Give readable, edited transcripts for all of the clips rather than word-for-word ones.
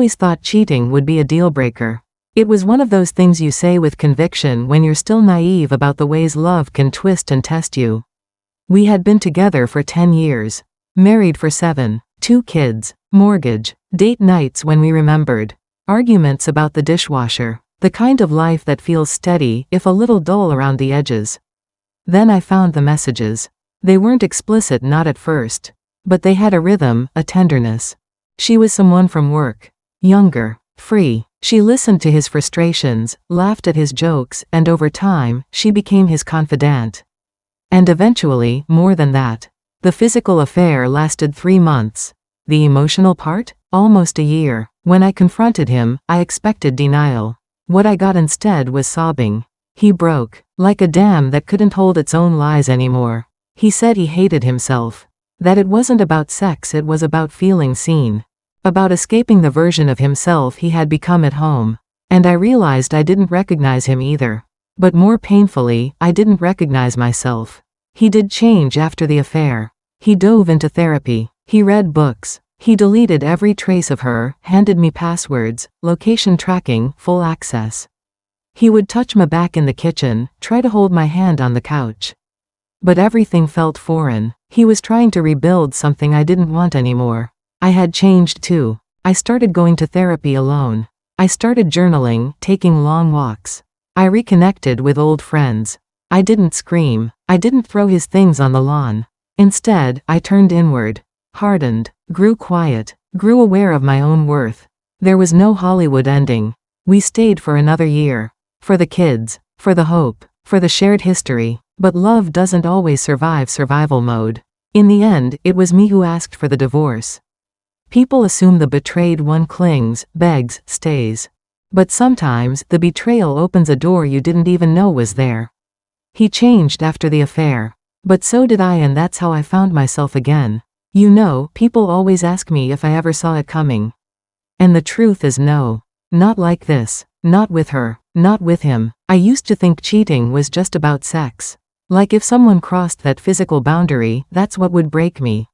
always thought cheating would be a deal breaker. It was one of those things you say with conviction when you're still naive about the ways love can twist and test you. We had been together for 10 years. Married for 7. 2 kids. Mortgage. Date nights when we remembered. Arguments about the dishwasher. The kind of life that feels steady, if a little dull around the edges. Then I found the messages. They weren't explicit, not at first. But they had a rhythm, a tenderness. She was someone from work. Younger. Free. She listened to his frustrations, laughed at his jokes, and over time, she became his confidant. And eventually, more than that. The physical affair lasted 3 months. The emotional part? Almost a year. When I confronted him, I expected denial. What I got instead was sobbing. He broke, like a dam that couldn't hold its own lies anymore. He said he hated himself. That it wasn't about sex, it was about feeling seen. About escaping the version of himself he had become at home. And I realized I didn't recognize him either. But more painfully, I didn't recognize myself. He did change after the affair. He dove into therapy. He read books. He deleted every trace of her, handed me passwords, location tracking, full access. He would touch my back in the kitchen, try to hold my hand on the couch. But everything felt foreign. He was trying to rebuild something I didn't want anymore. I had changed too. I started going to therapy alone. I started journaling, taking long walks. I reconnected with old friends. I didn't scream. I didn't throw his things on the lawn. Instead, I turned inward. Hardened. Grew quiet. Grew aware of my own worth. There was no Hollywood ending. We stayed for another year. For the kids. For the hope. For the shared history. But love doesn't always survive survival mode. In the end, it was me who asked for the divorce. People assume the betrayed one clings, begs, stays. But sometimes, the betrayal opens a door you didn't even know was there. He changed after the affair. But so did I, and that's how I found myself again. You know, people always ask me if I ever saw it coming. And the truth is no. Not like this. Not with her. Not with him. I used to think cheating was just about sex. Like if someone crossed that physical boundary, that's what would break me.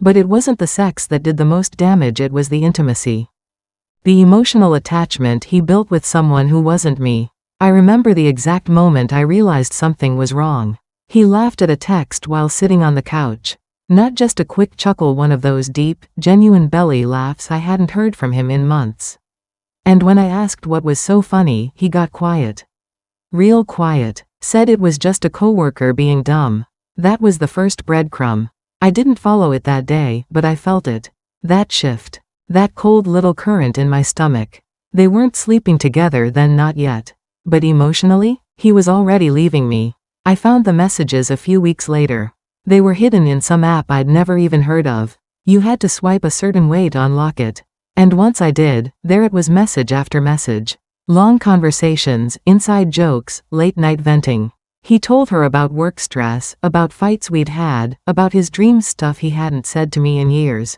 But it wasn't the sex that did the most damage, it was the intimacy. The emotional attachment he built with someone who wasn't me. I remember the exact moment I realized something was wrong. He laughed at a text while sitting on the couch. Not just a quick chuckle, one of those deep, genuine belly laughs I hadn't heard from him in months. And when I asked what was so funny, he got quiet. Real quiet. Said it was just a coworker being dumb. That was the first breadcrumb. I didn't follow it that day, but I felt it. That shift. That cold little current in my stomach. They weren't sleeping together then, not yet. But emotionally, he was already leaving me. I found the messages a few weeks later. They were hidden in some app I'd never even heard of. You had to swipe a certain way to unlock it. And once I did, there it was, message after message. Long conversations, inside jokes, late night venting. He told her about work stress, about fights we'd had, about his dreams, stuff he hadn't said to me in years.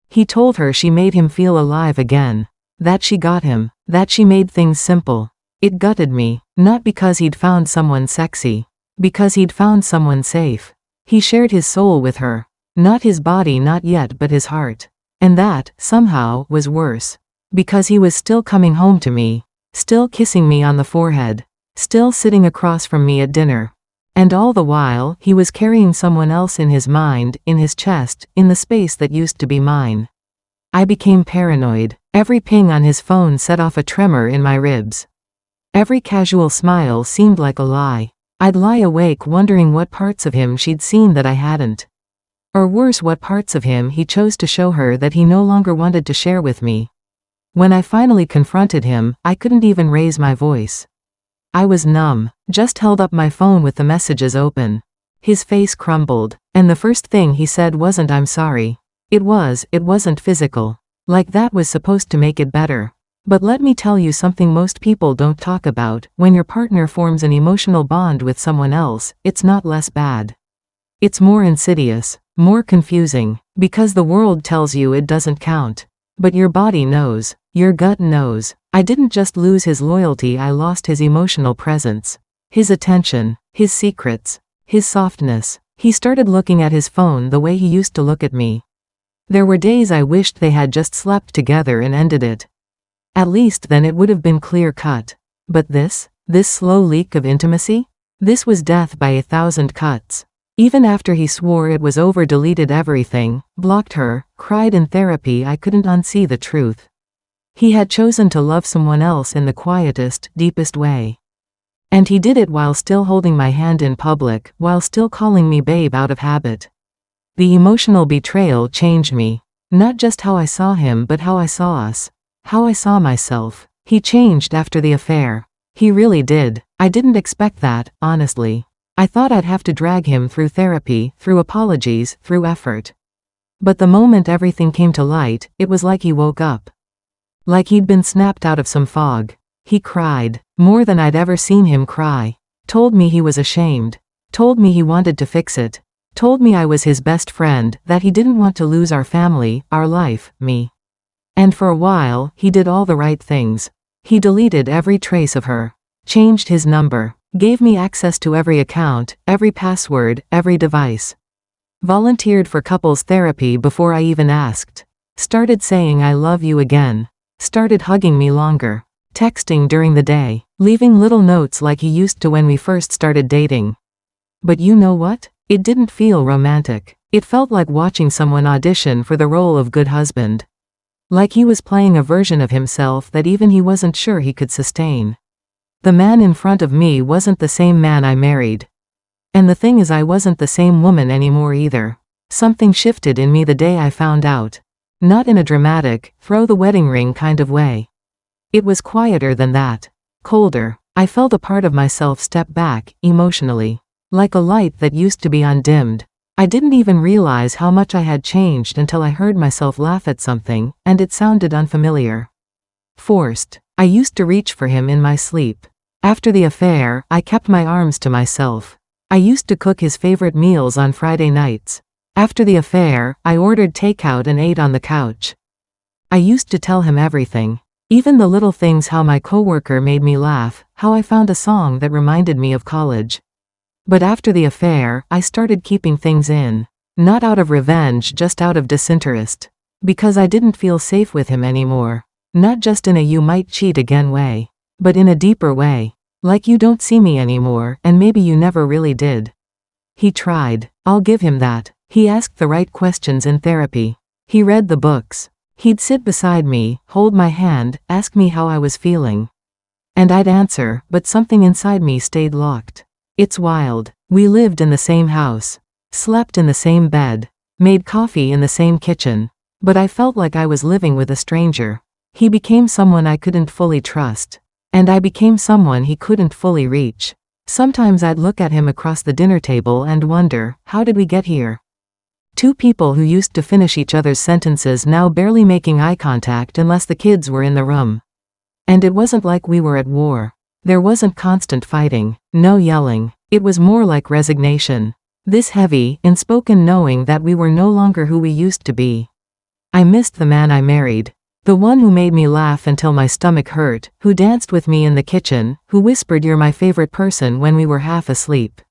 He told her she made him feel alive again. That she got him. That she made things simple. It gutted me. Not because he'd found someone sexy. Because he'd found someone safe. He shared his soul with her. Not his body, not yet, but his heart. And that, somehow, was worse. Because he was still coming home to me. Still kissing me on the forehead. Still sitting across from me at dinner. And all the while, he was carrying someone else in his mind, in his chest, in the space that used to be mine. I became paranoid. Every ping on his phone set off a tremor in my ribs. Every casual smile seemed like a lie. I'd lie awake wondering what parts of him she'd seen that I hadn't. Or worse, what parts of him he chose to show her that he no longer wanted to share with me. When I finally confronted him, I couldn't even raise my voice. I was numb, just held up my phone with the messages open. His face crumbled, and the first thing he said wasn't "I'm sorry." It wasn't physical. Like that was supposed to make it better. But let me tell you something most people don't talk about. When your partner forms an emotional bond with someone else, it's not less bad. It's more insidious, more confusing, because the world tells you it doesn't count. But your body knows. Your gut knows. I didn't just lose his loyalty, I lost his emotional presence. His attention. His secrets. His softness. He started looking at his phone the way he used to look at me. There were days I wished they had just slept together and ended it. At least then it would have been clear-cut. But this slow leak of intimacy? This was death by 1,000 cuts. Even after he swore it was over, deleted everything, blocked her, cried in therapy, I couldn't unsee the truth. He had chosen to love someone else in the quietest, deepest way. And he did it while still holding my hand in public, while still calling me babe out of habit. The emotional betrayal changed me. Not just how I saw him but how I saw us. How I saw myself. He changed after the affair. He really did. I didn't expect that, honestly. I thought I'd have to drag him through therapy, through apologies, through effort. But the moment everything came to light, it was like he woke up. Like he'd been snapped out of some fog. He cried, more than I'd ever seen him cry. Told me he was ashamed. Told me he wanted to fix it. Told me I was his best friend, that he didn't want to lose our family, our life, me. And for a while, he did all the right things. He deleted every trace of her. Changed his number. Gave me access to every account, every password, every device. Volunteered for couples therapy before I even asked. Started saying I love you again. Started hugging me longer. Texting during the day. Leaving little notes like he used to when we first started dating. But you know what? It didn't feel romantic. It felt like watching someone audition for the role of good husband. Like he was playing a version of himself that even he wasn't sure he could sustain. The man in front of me wasn't the same man I married. And the thing is, I wasn't the same woman anymore either. Something shifted in me the day I found out. Not in a dramatic, throw the wedding ring kind of way. It was quieter than that. Colder. I felt a part of myself step back, emotionally. Like a light that used to be undimmed. I didn't even realize how much I had changed until I heard myself laugh at something, and it sounded unfamiliar. Forced. I used to reach for him in my sleep. After the affair, I kept my arms to myself. I used to cook his favorite meals on Friday nights. After the affair, I ordered takeout and ate on the couch. I used to tell him everything. Even the little things, how my coworker made me laugh, how I found a song that reminded me of college. But after the affair, I started keeping things in. Not out of revenge, just out of disinterest. Because I didn't feel safe with him anymore. Not just in a you might cheat again way. But in a deeper way. Like you don't see me anymore, and maybe you never really did. He tried. I'll give him that. He asked the right questions in therapy. He read the books. He'd sit beside me, hold my hand, ask me how I was feeling. And I'd answer, but something inside me stayed locked. It's wild. We lived in the same house. Slept in the same bed. Made coffee in the same kitchen. But I felt like I was living with a stranger. He became someone I couldn't fully trust. And I became someone he couldn't fully reach. Sometimes I'd look at him across the dinner table and wonder, how did we get here? Two people who used to finish each other's sentences now barely making eye contact unless the kids were in the room. And it wasn't like we were at war. There wasn't constant fighting, no yelling. It was more like resignation. This heavy, unspoken knowing that we were no longer who we used to be. I missed the man I married. The one who made me laugh until my stomach hurt, who danced with me in the kitchen, who whispered you're my favorite person when we were half asleep.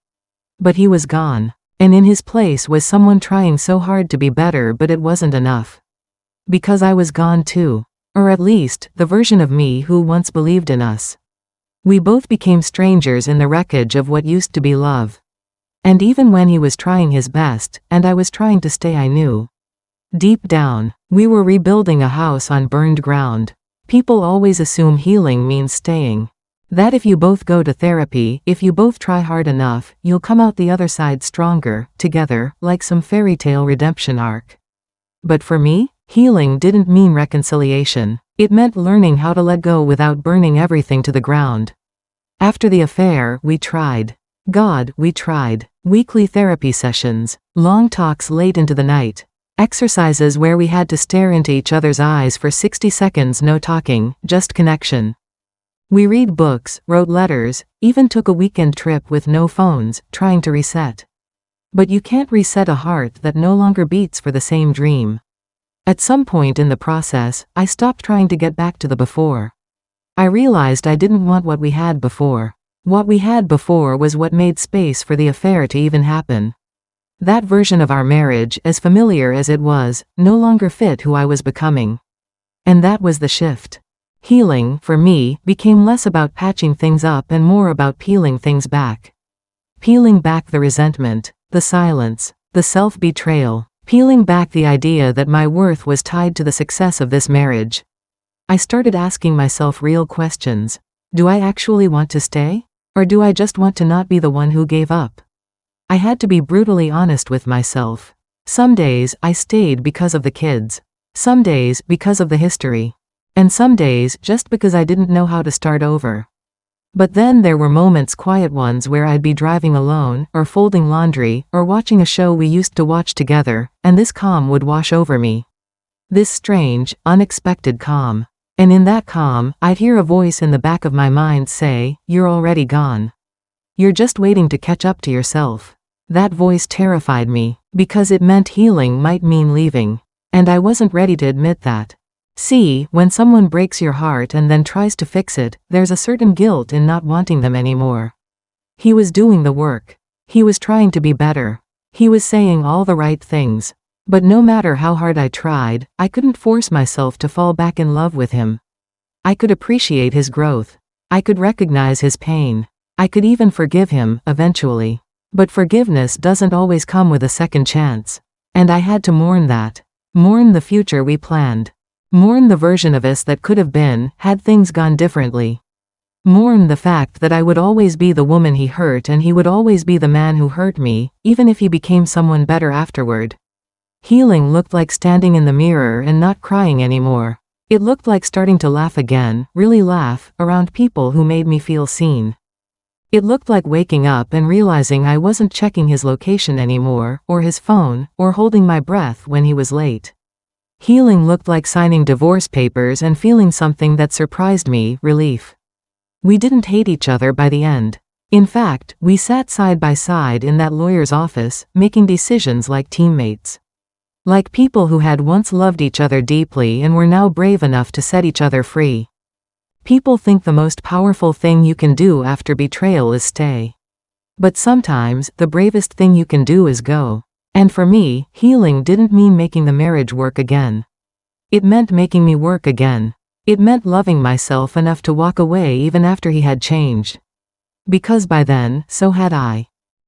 But he was gone. And in his place was someone trying so hard to be better, but it wasn't enough. Because I was gone too. Or at least, the version of me who once believed in us. We both became strangers in the wreckage of what used to be love. And even when he was trying his best, and I was trying to stay, I knew. Deep down, we were rebuilding a house on burned ground. People always assume healing means staying. That if you both go to therapy, if you both try hard enough, you'll come out the other side stronger, together, like some fairy tale redemption arc. But for me, healing didn't mean reconciliation. It meant learning how to let go without burning everything to the ground. After the affair, we tried. God, we tried. Weekly therapy sessions, long talks late into the night. Exercises where we had to stare into each other's eyes for 60 seconds, no talking, just connection. We read books, wrote letters, even took a weekend trip with no phones, trying to reset. But you can't reset a heart that no longer beats for the same dream. At some point in the process, I stopped trying to get back to the before. I realized I didn't want what we had before. What we had before was what made space for the affair to even happen. That version of our marriage, as familiar as it was, no longer fit who I was becoming. And that was the shift. Healing, for me, became less about patching things up and more about peeling things back. Peeling back the resentment, the silence, the self-betrayal, peeling back the idea that my worth was tied to the success of this marriage. I started asking myself real questions. Do I actually want to stay? Or do I just want to not be the one who gave up? I had to be brutally honest with myself. Some days I stayed because of the kids. Some days because of the history. And some days just because I didn't know how to start over. But then there were moments, quiet ones, where I'd be driving alone, or folding laundry, or watching a show we used to watch together, and this calm would wash over me. This strange, unexpected calm. And in that calm, I'd hear a voice in the back of my mind say, "You're already gone. You're just waiting to catch up to yourself." That voice terrified me, because it meant healing might mean leaving. And I wasn't ready to admit that. See, when someone breaks your heart and then tries to fix it, there's a certain guilt in not wanting them anymore. He was doing the work. He was trying to be better. He was saying all the right things. But no matter how hard I tried, I couldn't force myself to fall back in love with him. I could appreciate his growth. I could recognize his pain. I could even forgive him, eventually. But forgiveness doesn't always come with a second chance. And I had to mourn that. Mourn the future we planned. Mourn the version of us that could have been, had things gone differently. Mourn the fact that I would always be the woman he hurt and he would always be the man who hurt me, even if he became someone better afterward. Healing looked like standing in the mirror and not crying anymore. It looked like starting to laugh again, really laugh, around people who made me feel seen. It looked like waking up and realizing I wasn't checking his location anymore, or his phone, or holding my breath when he was late. Healing looked like signing divorce papers and feeling something that surprised me, relief. We didn't hate each other by the end. In fact, we sat side by side in that lawyer's office, making decisions like teammates. Like people who had once loved each other deeply and were now brave enough to set each other free. People think the most powerful thing you can do after betrayal is stay. But sometimes, the bravest thing you can do is go. And for me, healing didn't mean making the marriage work again. It meant making me work again. It meant loving myself enough to walk away even after he had changed. Because by then, so had I.